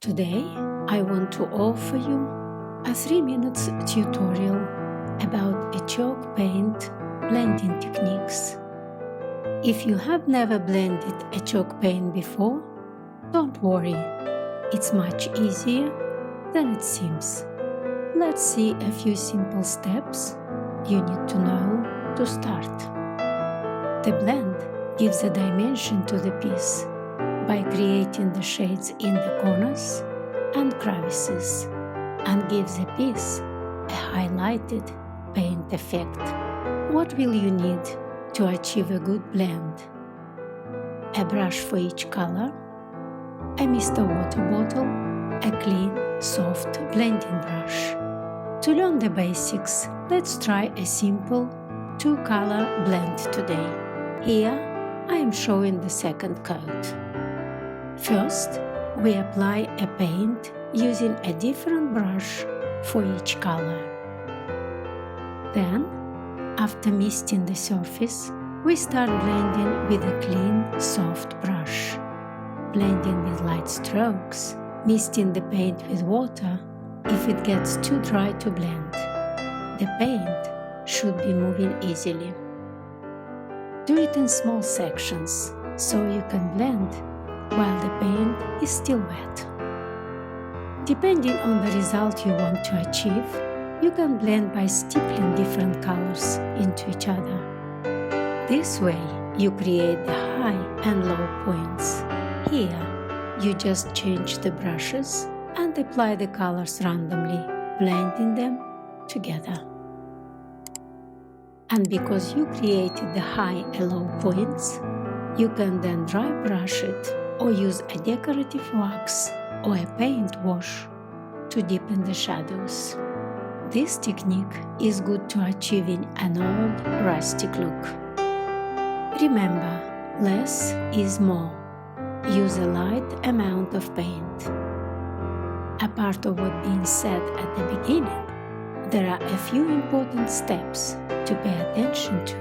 Today, I want to offer you a 3-minute tutorial about a chalk paint blending techniques. If you have never blended a chalk paint before, don't worry, it's much easier than it seems. Let's see a few simple steps you need to know to start. The blend gives a dimension to the piece by creating the shades in the corners and crevices, and gives the piece a highlighted paint effect. What will you need to achieve a good blend? A brush for each color, a Mr. Water bottle, a clean, soft blending brush. To learn the basics, let's try a simple 2-color blend today. Here, I am showing the second coat. First, we apply a paint using a different brush for each color. Then, after misting the surface, we start blending with a clean, soft brush. Blending with light strokes, misting the paint with water if it gets too dry to blend. The paint should be moving easily. Do it in small sections so you can blend while the paint is still wet. Depending on the result you want to achieve, you can blend by stippling different colors into each other. This way, you create the high and low points. Here, you just change the brushes and apply the colors randomly, blending them together. And because you created the high and low points, you can then dry brush it or use a decorative wax or a paint wash to deepen the shadows. This technique is good to achieving an old, rustic look. Remember, less is more. Use a light amount of paint. Apart of what being said at the beginning, there are a few important steps to pay attention to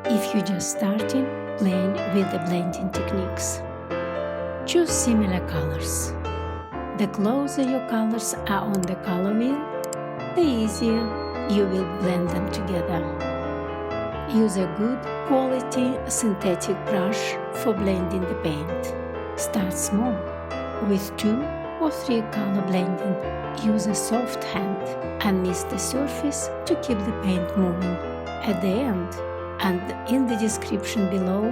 if you're just starting playing with the blending techniques. Choose similar colors. The closer your colors are on the color wheel, the easier you will blend them together. Use a good quality synthetic brush for blending the paint. Start small with 2 or 3 color blending. Use a soft hand and mist the surface to keep the paint moving. At the end and in the description below,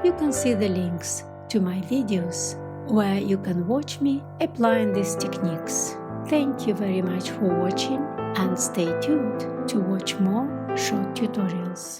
you can see the links to my videos where you can watch me applying these techniques. Thank you very much for watching and stay tuned to watch more short tutorials.